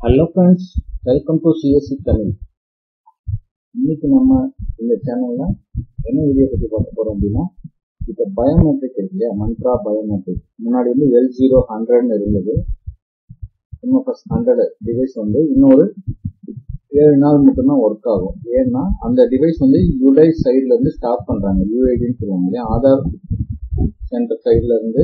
Hello friends, welcome to CSC Tamil. இன்னைக்கு நம்ம இந்த சேனலில் என்ன வீடியோ பற்றி பார்க்க போகிறோம் அப்படின்னா, இப்போ பயோமெட்ரிக் இருக்கு இல்லையா, மந்த்ரா பயோமெட்ரிக். முன்னாடி வந்து L0 இருந்தது. MFS 100 டிவைஸ் வந்து இன்னொரு 7 நாள் மட்டும்தான் ஒர்க் ஆகும். ஏன்னா அந்த டிவைஸ் வந்து யுடை சைட்லேருந்து ஸ்டாப் பண்ணுறாங்க. யூஐடின்னு சொல்லுவாங்க இல்லையா, ஆதார் சென்டர் சைட்லேருந்து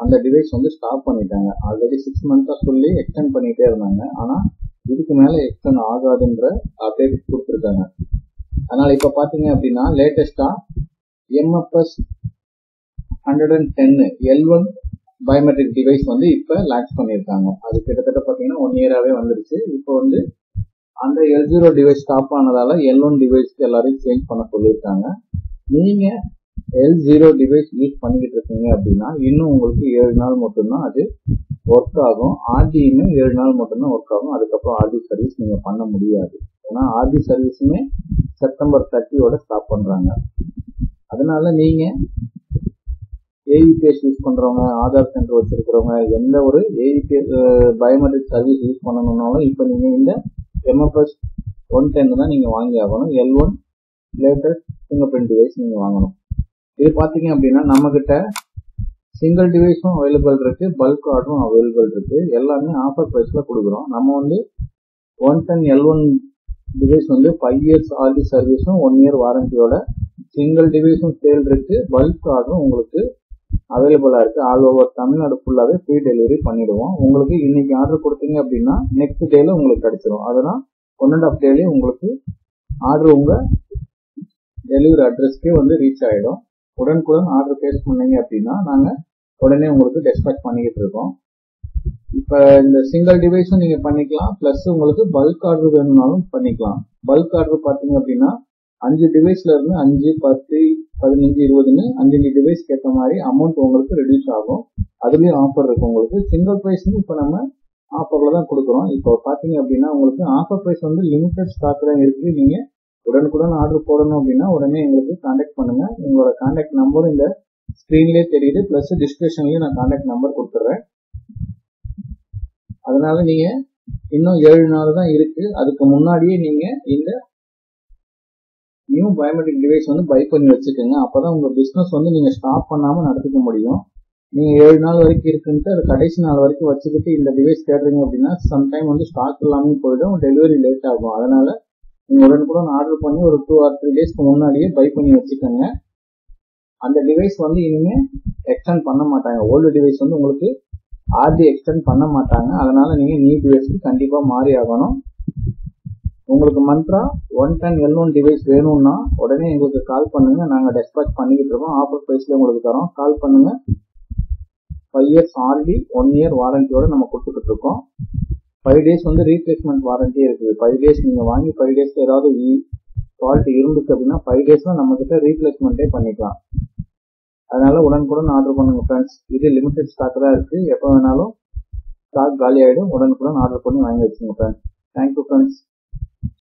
அந்த டிவைஸ் வந்து ஸ்டாப் பண்ணிட்டாங்க. ஆல்ரெடி 6 மந்த்தாக சொல்லி எக்ஸ்டெண்ட் பண்ணிகிட்டே இருந்தாங்க. ஆனால் இதுக்கு மேலே எக்ஸ்டெண்ட் ஆகாதுன்ற அப்டேட் கொடுத்துருக்காங்க. அதனால் இப்போ பார்த்தீங்க அப்படின்னா லேட்டஸ்ட்டாக MFS 110 L1 பயோமெட்ரிக் டிவைஸ் வந்து இப்போ லான்ச் பண்ணியிருக்காங்க. அது கிட்டத்தட்ட பார்த்தீங்கன்னா 1 இயராகவே வந்துருச்சு. இப்போ வந்து அந்த L0 டிவைஸ் ஸ்டாப் ஆனதால் L1 டிவைஸ்க்கு எல்லாரையும் சேஞ்ச் பண்ண சொல்லியிருக்காங்க. நீங்கள் L0 டிவைஸ் யூஸ் பண்ணிக்கிட்டு இருக்கீங்க அப்படின்னா இன்னும் உங்களுக்கு 7 நாள் மட்டும்தான் அது ஒர்க் ஆகும். ஆர்டியுமே 7 நாள் மட்டும்தான் ஒர்க் ஆகும். அதுக்கப்புறம் ஆர்டி சர்வீஸ் நீங்கள் பண்ண முடியாது. ஏன்னா ஆர்டி சர்வீஸுமே செப்டம்பர் 30 ஸ்டாப் பண்ணுறாங்க. அதனால நீங்கள் ஏஇபிஎஸ் யூஸ் பண்ணுறவங்க, ஆதார் சென்டர் வச்சிருக்கிறவங்க, எந்த ஒரு ஏஇபிஎஸ் பயோமெட்ரிக் சர்வீஸ் யூஸ் பண்ணணும்னாலும் இப்போ நீங்கள் இந்த MFS 110 தான் நீங்கள் வாங்கி ஆகணும். L1 latest finger print device நீங்கள் வாங்கணும். இது பார்த்தீங்க அப்படின்னா நம்மகிட்ட சிங்கிள் டிவைஸும் அவைலபிள் இருக்கு, பல்க் ஆர்டரும் அவைலபிள் இருக்கு. எல்லாமே ஆஃபர் ப்ரைஸில் கொடுக்குறோம். நம்ம வந்து 110 L1 டிவைஸ் வந்து 5 இயர்ஸ் ஆர்டி சர்வீஸும் 1 இயர் வாரண்டியோட சிங்கிள் டிவைஸும் சேல் இருக்கு. பல்க் ஆர்டரும் உங்களுக்கு அவைலபிளாக இருக்கு. ஆல் ஓவர் தமிழ்நாடு ஃபுல்லாகவே ஃப்ரீ டெலிவரி பண்ணிடுவோம். உங்களுக்கு இன்னைக்கு ஆர்டர் கொடுத்தீங்க அப்படின்னா நெக்ஸ்ட் டேல உங்களுக்கு கிடைச்சிடும். அதனால் 1.5 டேலேயே உங்களுக்கு ஆர்டர் உங்கள் டெலிவரி அட்ரஸ்க்கே வந்து ரீச் ஆகிடும். உடனுக்குடன் ஆர்டர் பிளேஸ் பண்ணீங்க அப்படின்னா நாங்கள் உடனே உங்களுக்கு டெஸ்பேச் பண்ணிக்கிட்டு இருக்கோம். இப்போ இந்த சிங்கிள் டிவைஸும் நீங்கள் பண்ணிக்கலாம், ப்ளஸ் உங்களுக்கு பல்க் ஆர்டர் வேணும்னாலும் பண்ணிக்கலாம். பல்க் ஆர்டர் பார்த்தீங்க அப்படின்னா 5 டிவைஸ்ல இருந்து 5, 10, 15, 20ன்னு 5 டிவைஸ்க்கு ஏற்ற மாதிரி அமௌண்ட் உங்களுக்கு ரெடியூஸ் ஆகும். அதுலேயும் ஆஃபர் இருக்கு. உங்களுக்கு சிங்கிள் ப்ரைஸ்னு இப்போ நம்ம ஆஃபரில் தான் கொடுக்குறோம். இப்போ பார்த்தீங்க அப்படின்னா உங்களுக்கு ஆஃபர் ப்ரைஸ் வந்து லிமிடெட் ஸ்டாக் தான் இருக்குது. நீங்கள் உடனுக்குடன் ஆர்டர் போடணும் அப்படின்னா உடனே எங்களுக்கு கான்டாக்ட் பண்ணுங்க. உங்களோட கான்டாக்ட் நம்பர் இந்த ஸ்க்ரீன்லேயே தெரியுது, ப்ளஸ் டிஸ்கிரிப்ஷன்லேயும் நான் கான்டாக்ட் நம்பர் கொடுத்துட்றேன். அதனால நீங்க இன்னும் 7 நாள் தான் இருக்கு. அதுக்கு முன்னாடியே நீங்க இந்த நியூ பயோமெட்ரிக் டிவைஸ் வந்து பை பண்ணி வச்சுக்கோங்க. அப்பதான் உங்க பிசினஸ் வந்து நீங்க ஸ்டாப் பண்ணாம நடத்திக்க முடியும். நீங்க 7 நாள் வரைக்கும் இருக்குன்ட்டு அது கடைசி நாள் வரைக்கும் வச்சுக்கிட்டு இந்த டிவைஸ் தேடுறீங்க அப்படின்னா சம்டைம் வந்து ஸ்டாக் இல்லாமல் போயிடும், டெலிவரி லேட் ஆகும். அதனால நீங்க உடனுக்குடன் ஆர்டர் பண்ணி ஒரு 2 or 3 டேஸ்க்கு முன்னாடியே பை பண்ணி வச்சுக்கோங்க. அந்த டிவைஸ் வந்து இனிமே எக்ஸ்டெண்ட் பண்ண மாட்டாங்க. ஓல்டு டிவைஸ் வந்து உங்களுக்கு ஆர்டி எக்ஸ்டெண்ட் பண்ண மாட்டாங்க. அதனால நீங்க நியூ டிவைஸ்க்கு கண்டிப்பா மாறி ஆகணும். உங்களுக்கு மந்த்ரா 110 L1 டிவைஸ் வேணும்னா உடனே எங்களுக்கு கால் பண்ணுங்க. நாங்க டெஸ்பேச் பண்ணிக்கிட்டு இருக்கோம். ஆஃபர் பிரைஸ்ல உங்களுக்கு தரோம். கால் பண்ணுங்க. 5 இயர்ஸ் ஆர்டி 1 இயர் வாரண்டியோட நம்ம கொடுத்துட்டு இருக்கோம். 5 டேஸ் வந்து ரீப்ளேஸ்மெண்ட் வாரண்டியே இருக்குது. 5 டேஸ் நீங்க வாங்கி 5 டேஸ்க்கு ஏதாவது ஃபால்ட் இருந்துச்சு அப்படின்னா 5 டேஸ்ல நம்ம கிட்ட ரீப்ளேஸ்மெண்ட்டே பண்ணிக்கலாம். அதனால உடனுக்குடன் ஆர்டர் பண்ணுங்க ஃப்ரெண்ட்ஸ். இது லிமிடெட் ஸ்டாக் தான் இருக்கு. எப்போ வேணாலும் ஸ்டாக் காலி ஆகிடும். உடனுக்குடன் ஆர்டர் பண்ணி வாங்கி வச்சுங்க ஃப்ரெண்ட்ஸ். Thank you friends.